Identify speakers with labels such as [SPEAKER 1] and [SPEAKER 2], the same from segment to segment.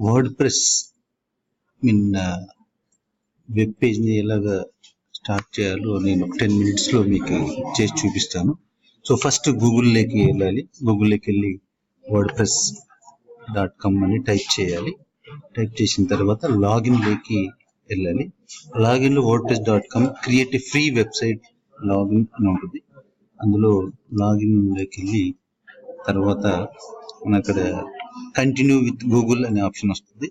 [SPEAKER 1] Word press web పేజ్ని ఎలాగా start చేయాలో నేను ఒక 10 minutesలో మీకు చేసి చూపిస్తాను. సో ఫస్ట్ గూగుల్లోకి వెళ్ళాలి. గూగుల్లోకి వెళ్ళి wordpress.com అని టైప్ చేయాలి. టైప్ చేసిన తర్వాత లాగిన్లోకి వెళ్ళాలి. లాగిన్లో wordpress.com create a free website login అని ఉంటుంది. అందులో లాగిన్లోకి వెళ్ళి తర్వాత మన అక్కడ కంటిన్యూ విత్ గూగుల్ అనే ఆప్షన్ వస్తుంది.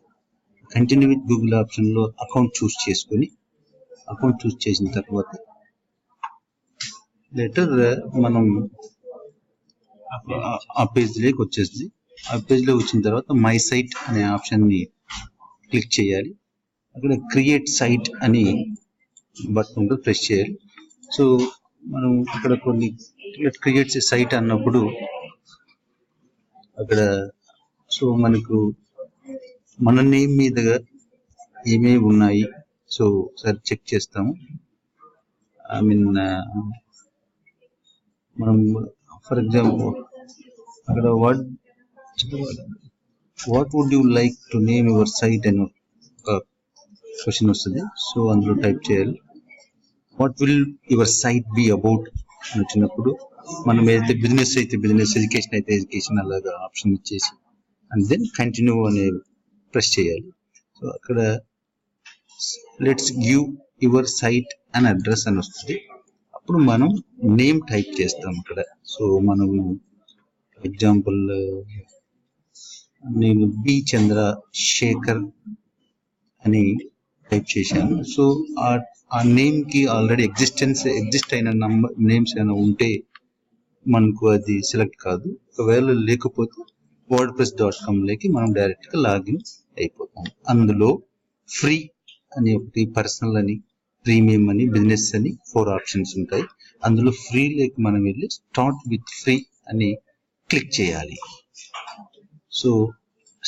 [SPEAKER 1] కంటిన్యూ విత్ గూగుల్ ఆప్షన్లో అకౌంట్ చూస్ చేసుకొని అకౌంట్ చూస్ చేసిన తర్వాత లెటర్ మనం ఆ పేజ్లోకి వచ్చేస్తుంది. ఆ పేజ్లో వచ్చిన తర్వాత మై సైట్ అనే ఆప్షన్ని క్లిక్ చేయాలి. అక్కడ క్రియేట్ సైట్ అని బటన్ ఉంటుంది, ప్రెస్ చేయాలి. సో మనం అక్కడ కొన్ని క్రియేట్ సైట్ అన్నప్పుడు అక్కడ సో మనకు మన నేమ్ మీదుగా ఏమేమి ఉన్నాయి సో ఒకసారి చెక్ చేస్తాము. మనం ఫర్ ఎగ్జాంపుల్ అక్కడ what would you like to name your site అని ఒక క్వశ్చన్ వస్తుంది. సో అందులో టైప్ చేయాలి. What will your site be about అని వచ్చినప్పుడు మనం ఏదైతే బిజినెస్ అయితే బిజినెస్, ఎడ్యుకేషన్ అయితే ఎడ్యుకేషన్ అలాగా ఆప్షన్ ఇచ్చేసి అండ్ దెన్ కంటిన్యూ అనే ప్రెస్ చేయాలి. సో అక్కడ let's give your site and address అని వస్తుంది. అప్పుడు మనం నేమ్ టైప్ చేస్తాం అక్కడ. సో మనం ఎగ్జాంపుల్ నేను బి చంద్రశేఖర్ అని టైప్ చేశాను. సో ఆ నేమ్కి ఆల్రెడీ ఎగ్జిస్ట్ అయిన నేమ్స్ ఏమైనా ఉంటే మనకు అది సెలెక్ట్ కాదు. ఒకవేళ లేకపోతే wordpress.comలోకి మనం డైరెక్ట్గా లాగిన్ అయిపోతాం. అందులో ఫ్రీ అని ఒకటి, పర్సనల్ అని, ప్రీమియం అని, బిజినెస్ అని 4 ఆప్షన్స్ ఉంటాయి. అందులో ఫ్రీలోకి మనం వెళ్ళి స్టార్ట్ విత్ ఫ్రీ అని క్లిక్ చేయాలి. సో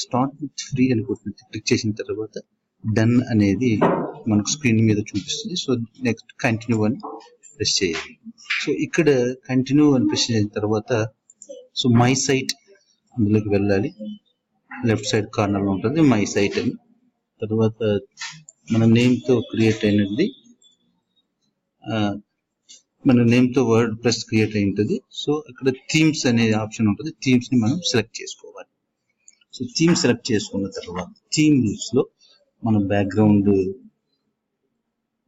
[SPEAKER 1] స్టార్ట్ విత్ ఫ్రీ అని క్లిక్ చేసిన తర్వాత డన్ అనేది మనకు స్క్రీన్ మీద చూపిస్తుంది. సో నెక్స్ట్ కంటిన్యూ అని ప్రెస్ చేయాలి. సో ఇక్కడ కంటిన్యూ అని ప్రెస్ చేసిన తర్వాత సో మై సైట్ అందులోకి వెళ్ళాలి. లెఫ్ట్ సైడ్ కార్నర్లో ఉంటుంది మై సైట్ అని. తర్వాత మన నేమ్తో క్రియేట్ అయినది, మన నేమ్తో వర్డ్ ప్రెస్ క్రియేట్ అయి ఉంటుంది. సో అక్కడ థీమ్స్ అనే ఆప్షన్ ఉంటుంది. థీమ్స్ని మనం సెలెక్ట్ చేసుకోవాలి. సో థీమ్ సెలెక్ట్ చేసుకున్న తర్వాత థీమ్స్లో మన బ్యాక్గ్రౌండ్,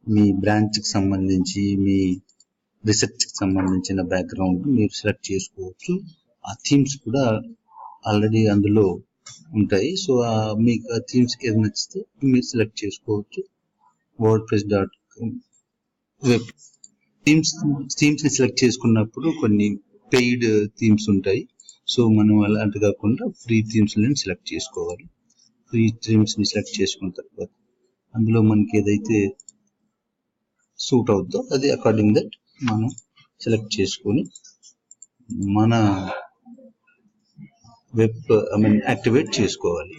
[SPEAKER 1] మీ బ్రాంచ్కి సంబంధించి, మీ రీసెర్చ్కి సంబంధించిన బ్యాక్గ్రౌండ్ మీరు సెలెక్ట్ చేసుకోవచ్చు. ఆ థీమ్స్ కూడా ఆల్రెడీ అందులో ఉంటాయి. సో మీకు ఆ థీమ్స్ ఏది నచ్చితే మీరు సెలెక్ట్ చేసుకోవచ్చు. wordpress.com వెబ్ థీమ్స్ని సెలెక్ట్ చేసుకున్నప్పుడు కొన్ని పెయిడ్ థీమ్స్ ఉంటాయి. సో మనం అలాంటి కాకుండా ఫ్రీ థీమ్స్ని సెలెక్ట్ చేసుకోవాలి. ఫ్రీ థీమ్స్ని సెలెక్ట్ చేసుకున్న తర్వాత అందులో మనకి ఏదైతే సూట్ అవుతుందో అది అకార్డింగ్ దట్ మనం సెలెక్ట్ చేసుకొని మన వెబ్ యాక్టివేట్ చేసుకోవాలి.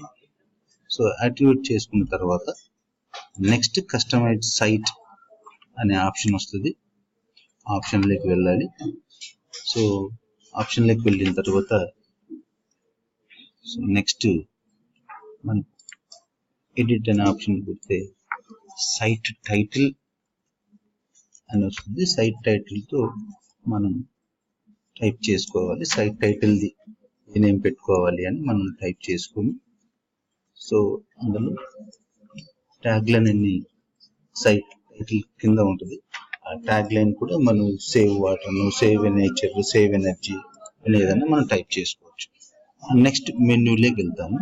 [SPEAKER 1] సో యాక్టివేట్ చేసుకున్న తర్వాత నెక్స్ట్ కస్టమైజ్ సైట్ అనే ఆప్షన్ వస్తుంది. ఆప్షన్లోకి వెళ్ళాలి. సో ఆప్షన్లోకి వెళ్ళిన తర్వాత సో నెక్స్ట్ మనం ఎడిట్ అనే ఆప్షన్ పెడితే సైట్ టైటిల్ అని వస్తుంది. సైట్ టైటిల్తో మనం టైప్ చేసుకోవాలి. సైట్ టైటిల్ది నేమ్ పెట్టుకోవాలి అని మనం టైప్ చేసుకుని సో అందులో ట్యాగ్ లైన్ అన్ని సైట్ టైటిల్ కింద ఉంటుంది. ఆ ట్యాగ్ లైన్ కూడా మనం save water, save nature, save energy అనేదన్నా మనం టైప్ చేసుకోవచ్చు. నెక్స్ట్ మెన్యూలోకి వెళ్తాము.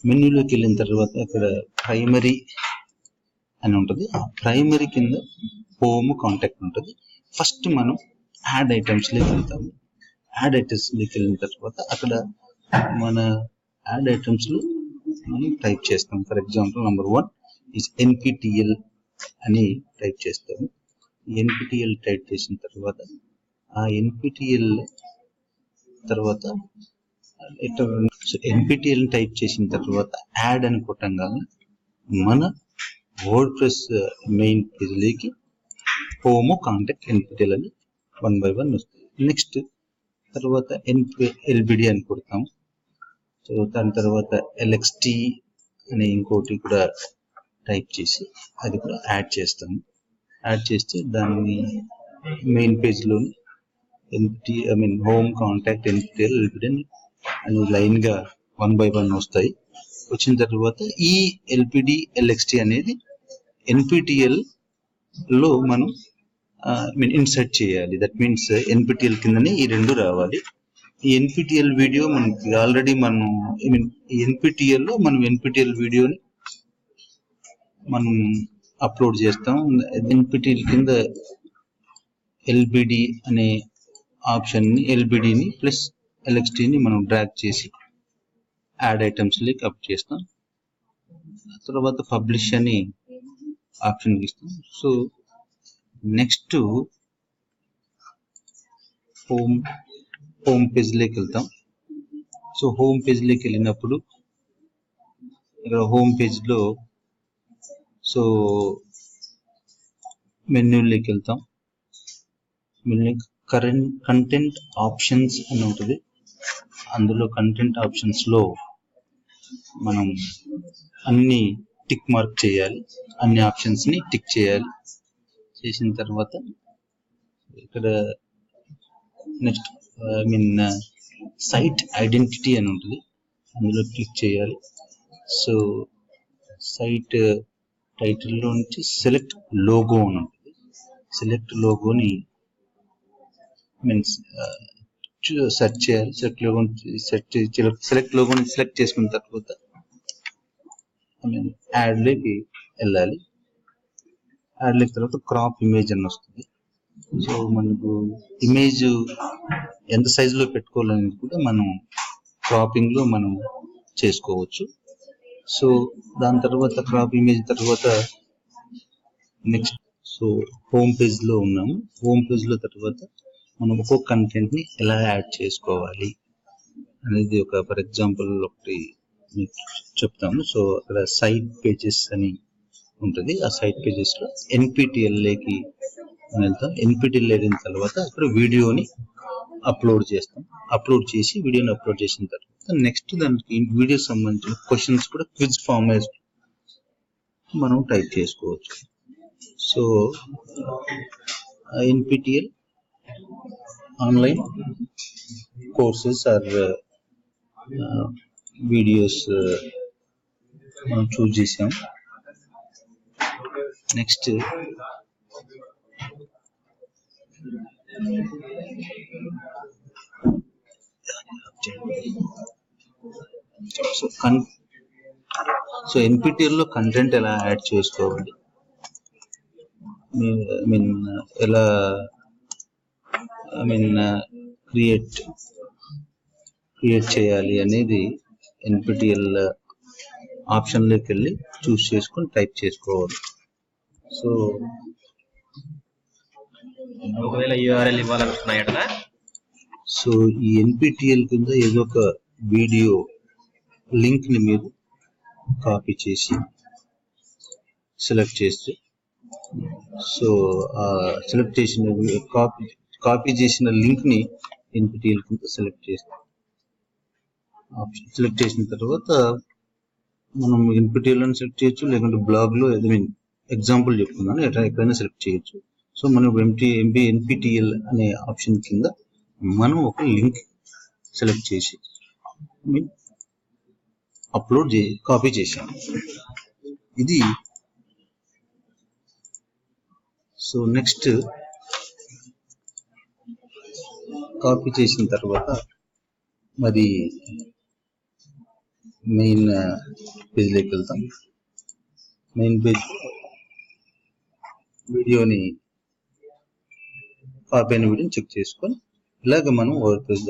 [SPEAKER 1] మెన్యూలోకి వెళ్ళిన తర్వాత అక్కడ ప్రైమరీ అని ఉంటుంది. ఆ ప్రైమరీ కింద హోమ్, కాంటాక్ట్ ఉంటుంది. ఫస్ట్ మనం యాడ్ ఐటమ్స్లోకి వెళ్తాము. యాడ్ ఐటమ్స్లోకి వెళ్ళిన తర్వాత అక్కడ మన యాడ్ ఐటమ్స్లో మనం టైప్ చేస్తాం. For example number 1 is NPTEL అని టైప్ చేస్తాము. NPTEL టైప్ చేసిన తర్వాత ఆ NPTEL తర్వాత NPTEL టైప్ చేసిన తర్వాత యాడ్ అని కొట్టంగానే మన వర్డ్ప్రెస్ మెయిన్ పేజ్లోకి హోమ్, కాంటాక్ట్, NPTEL అని 1 by 1 వస్తుంది. నెక్స్ట్ తర్వాత LBD అని కొడతాము. సో దాని తర్వాత LXT అనే ఇంకోటి కూడా టైప్ చేసి అది కూడా యాడ్ చేస్తాము. యాడ్ చేస్తే దాన్ని మెయిన్ పేజ్లోని హోమ్ కాంటాక్ట్ NPTEL LPD అని లైన్గా 1 by 1 వస్తాయి. వచ్చిన తర్వాత ఈ LPD LXT అనేది NPTEL లో మనం ఇన్సర్ట్ చేయాలి. దట్ మీన్స్ NPTEL కిందనే ఈ రెండు రావాలి. ఈ NPTEL వీడియో మనకి ఆల్రెడీ మనం NPTEL లో మనం NPTEL వీడియోని మనం అప్లోడ్ చేస్తాం. NPTEL కింద LBD అనే ఆప్షన్ని LBDని ప్లస్ LXTని మనం డ్రాగ్ చేసి యాడ్ ఐటమ్స్ లైక్ అప్ చేస్తాం. తర్వాత పబ్లిష్ అని ఆప్షన్ ఇస్తాం. సో నెక్స్ట్ హోమ్ పేజ్లోకి వెళ్తాం. సో హోమ్ పేజ్లోకి వెళ్ళినప్పుడు ఇక్కడ హోమ్ పేజ్లో సో మెన్యూలోకి వెళ్తాం. మెన్యూ కంటెంట్ ఆప్షన్స్ అని ఉంటుంది. అందులో కంటెంట్ ఆప్షన్స్లో మనం అన్ని టిక్ మార్క్ చేయాలి. అన్ని ఆప్షన్స్ని టిక్ చేయాలి. చేసిన తర్వాత ఇక్కడ నెక్స్ట్ సైట్ ఐడెంటిటీ అని ఉంటుంది. అందులో క్లిక్ చేయాలి. సో సైట్ టైటిల్లో నుంచి సెలెక్ట్ లోగో అని ఉంటుంది. సెలెక్ట్ లోగోని సెర్చ్ చేయాలి. సెలెక్ట్ లోగోని సెలెక్ట్ చేసుకున్న తర్వాత యాడ్లోకి వెళ్ళాలి. యాడ్లోకి తర్వాత క్రాప్ ఇమేజ్ అని వస్తుంది. సో మనకు ఇమేజ్ ఎంత సైజులో పెట్టుకోవాలనేది కూడా మనం క్రాపింగ్లో మనం చేసుకోవచ్చు. సో దాని తర్వాత క్రాప్ ఇమేజ్ తర్వాత నెక్స్ట్ సో హోమ్ పేజ్లో ఉన్నాము. హోమ్ పేజ్లో తర్వాత మనం ఒక్కొక్క కంటెంట్ని ఎలా యాడ్ చేసుకోవాలి అనేది ఒక ఫర్ ఎగ్జాంపుల్ ఒకటి మీకు చెప్తాము. సో అక్కడ సైట్ పేజెస్ అని ఉంటుంది. ఆ సైట్ పేజెస్లో NPTELలోకి వెళ్తాం. NPTEL వెళ్ళిన తర్వాత అక్కడ వీడియోని అప్లోడ్ చేస్తాం. అప్లోడ్ చేసి వీడియోని అప్లోడ్ చేసిన తర్వాత నెక్స్ట్ దానికి వీడియో సంబంధించిన క్వశ్చన్స్ కూడా క్విజ్ ఫార్మాట్ మనం టైప్ చేసుకోవచ్చు. So NPTEL online courses or videos మనం చూస్ చేసాం. నెక్స్ట్ సో NPTEL లో కంటెంట్ ఎలా యాడ్ చేసుకోవాలి, ఎలా క్రియేట్ చేయాలి అనేది NPTEL ఆప్షన్లోకి వెళ్ళి చూస్ చేసుకొని టైప్ చేసుకోవాలి. సో
[SPEAKER 2] ఒకవేళ URL ఇవ్వాలనుకున్నాయట.
[SPEAKER 1] సో ఈ NPTEL కింద ఏదో ఒక వీడియో లింక్ని మీరు కాపీ చేసి సెలెక్ట్ చేస్తే సో సెలెక్ట్ చేసిన కాపీ చేసిన లింక్ని NPTEL కింద సెలెక్ట్ చేస్తాం. సెలెక్ట్ చేసిన తర్వాత మనం NPTEL అని సెలెక్ట్ చేయొచ్చు, లేకుంటే బ్లాగ్లో ఎగ్జాంపుల్ చెప్తున్నాను ఎక్కడైనా సెలెక్ట్ చేయొచ్చు. సో మనం NPTEL అనే ఆప్షన్ కింద మనం ఒక లింక్ సెలెక్ట్ చేసి అప్లోడ్ కాపీ చేసాం. ఇది సో నెక్స్ట్ కాపీ చేసిన తర్వాత మరి మెయిన్ పేజ్లోకి వెళ్తాం. మెయిన్ పేజ్ వీడియోని కాపీ అయిన వీడియోని చెక్ చేసుకొని ఇలాగ మనం వర్డ్ పేజ్